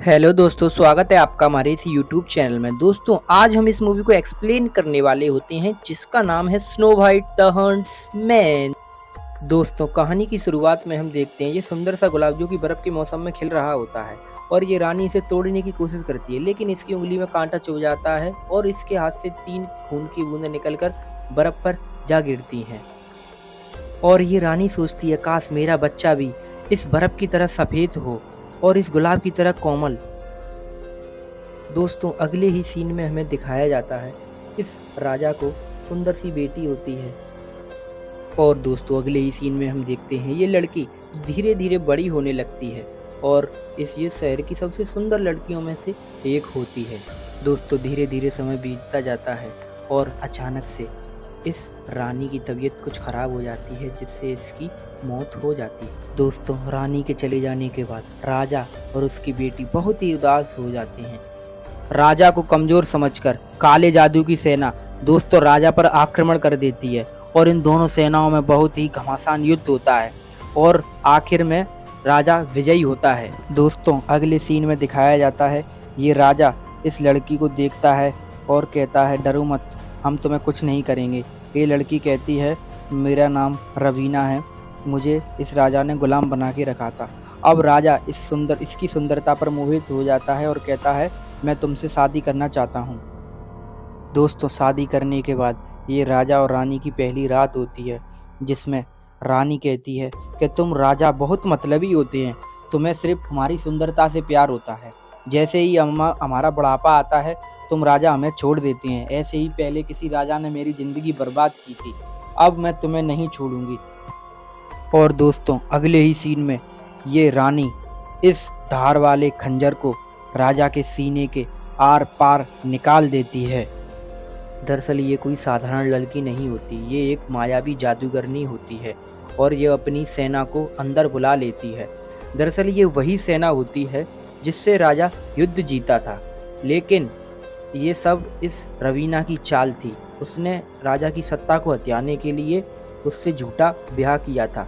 Hello दोस्तों, स्वागत है आपका हमारे इस यूट्यूब चैनल में। दोस्तों, आज हम इस मूवी को एक्सप्लेन करने वाले होते हैं जिसका नाम है स्नो वाइट द हंट्समैन। दोस्तों, कहानी की शुरुआत में हम देखते हैं ये सुंदर सा गुलाब जो कि बर्फ के मौसम में खिल रहा होता है और ये रानी इसे तोड़ने की कोशिश करती है, लेकिन इसकी उंगली में कांटा चुभ जाता है और इसके हाथ से 3 खून की बूंदें निकलकर बर्फ पर जा गिरती हैं। और ये रानी सोचती है काश मेरा बच्चा भी इस बर्फ की तरह सफेद हो और इस गुलाब की तरह कोमल। दोस्तों, अगले ही सीन में हमें दिखाया जाता है इस राजा को सुंदर सी बेटी होती है। और दोस्तों, अगले ही सीन में हम देखते हैं ये लड़की धीरे धीरे बड़ी होने लगती है और ये शहर की सबसे सुंदर लड़कियों में से एक होती है। दोस्तों, धीरे धीरे समय बीतता जाता है और अचानक से इस रानी की तबीयत कुछ खराब हो जाती है जिससे इसकी मौत हो जाती है। दोस्तों, रानी के चले जाने के बाद राजा और उसकी बेटी बहुत ही उदास हो जाते हैं। राजा को कमजोर समझकर काले जादू की सेना दोस्तों राजा पर आक्रमण कर देती है और इन दोनों सेनाओं में बहुत ही घमासान युद्ध होता है और आखिर में राजा विजयी होता है। दोस्तों, अगले सीन में दिखाया जाता है ये राजा इस लड़की को देखता है और कहता है डरो मत, हम तुम्हें कुछ नहीं करेंगे। ये लड़की कहती है मेरा नाम रवीना है, मुझे इस राजा ने गुलाम बना के रखा था। अब राजा इसकी सुंदरता पर मोहित हो जाता है और कहता है मैं तुमसे शादी करना चाहता हूँ। दोस्तों, शादी करने के बाद ये राजा और रानी की पहली रात होती है जिसमें रानी कहती है कि तुम राजा बहुत मतलबी होते हैं, तुम्हें सिर्फ हमारी सुंदरता से प्यार होता है। जैसे ही हमारा बुढ़ापा आता है तुम राजा हमें छोड़ देते हैं। ऐसे ही पहले किसी राजा ने मेरी ज़िंदगी बर्बाद की थी, अब मैं तुम्हें नहीं छोड़ूंगी। और दोस्तों, अगले ही सीन में ये रानी इस धार वाले खंजर को राजा के सीने के आर पार निकाल देती है। दरअसल ये कोई साधारण लड़की नहीं होती, ये एक मायावी जादूगरनी होती है और ये अपनी सेना को अंदर बुला लेती है। दरअसल ये वही सेना होती है जिससे राजा युद्ध जीता था, लेकिन ये सब इस रवीना की चाल थी। उसने राजा की सत्ता को हथियाने के लिए उससे झूठा ब्याह किया था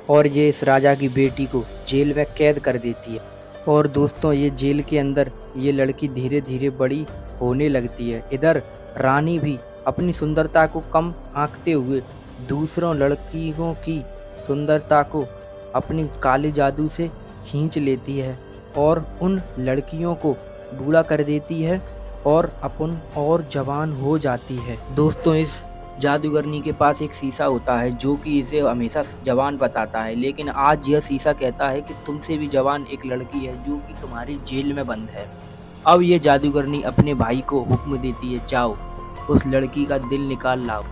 और ये इस राजा की बेटी को जेल में कैद कर देती है। और दोस्तों, ये जेल के अंदर ये लड़की धीरे धीरे बड़ी होने लगती है। इधर रानी भी अपनी सुंदरता को कम आंकते हुए दूसरों लड़कियों की सुंदरता को अपनी काले जादू से खींच लेती है और उन लड़कियों को बूढ़ा कर देती है और अपन और जवान हो जाती है। दोस्तों, इस जादूगरनी के पास एक शीशा होता है जो कि इसे हमेशा जवान बताता है, लेकिन आज यह शीशा कहता है कि तुमसे भी जवान एक लड़की है जो कि तुम्हारी जेल में बंद है। अब ये जादूगरनी अपने भाई को हुक्म देती है जाओ उस लड़की का दिल निकाल लाओ।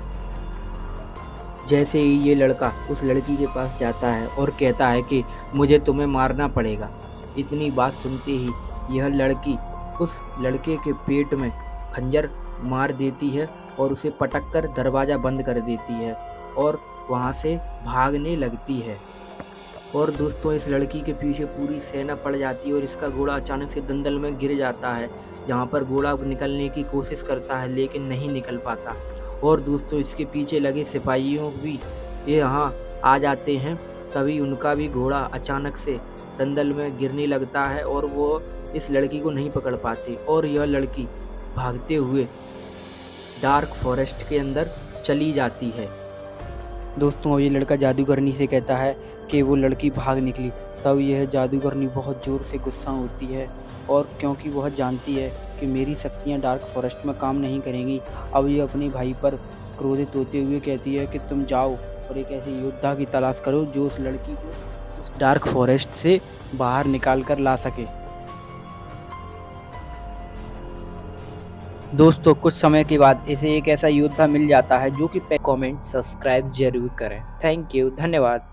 जैसे ही ये लड़का उस लड़की के पास जाता है और कहता है कि मुझे तुम्हें मारना पड़ेगा, इतनी बात सुनते ही यह लड़की उस लड़के के पेट में खंजर मार देती है और उसे पटक कर दरवाज़ा बंद कर देती है और वहाँ से भागने लगती है। और दोस्तों, इस लड़की के पीछे पूरी सेना पड़ जाती है और इसका घोड़ा अचानक से दलदल में गिर जाता है, जहाँ पर घोड़ा निकलने की कोशिश करता है लेकिन नहीं निकल पाता। और दोस्तों, इसके पीछे लगे सिपाहियों भी ये यहाँ आ जाते हैं, तभी उनका भी घोड़ा अचानक से दलदल में गिरने लगता है और वो इस लड़की को नहीं पकड़ पाते और यह लड़की भागते हुए डार्क फॉरेस्ट के अंदर चली जाती है। दोस्तों, अब ये लड़का जादूगरनी से कहता है कि वो लड़की भाग निकली। तब यह जादूगरनी बहुत ज़ोर से गुस्सा होती है और क्योंकि वह जानती है कि मेरी शक्तियाँ डार्क फॉरेस्ट में काम नहीं करेंगी, अब ये अपने भाई पर क्रोधित होते हुए कहती है कि तुम जाओ और एक ऐसे योद्धा की तलाश करो जो उस लड़की को उस डार्क फॉरेस्ट से बाहर निकाल कर ला सके। दोस्तों, कुछ समय के बाद इसे एक ऐसा योद्धा मिल जाता है जो कि कमेंट सब्सक्राइब जरूर करें। थैंक यू, धन्यवाद।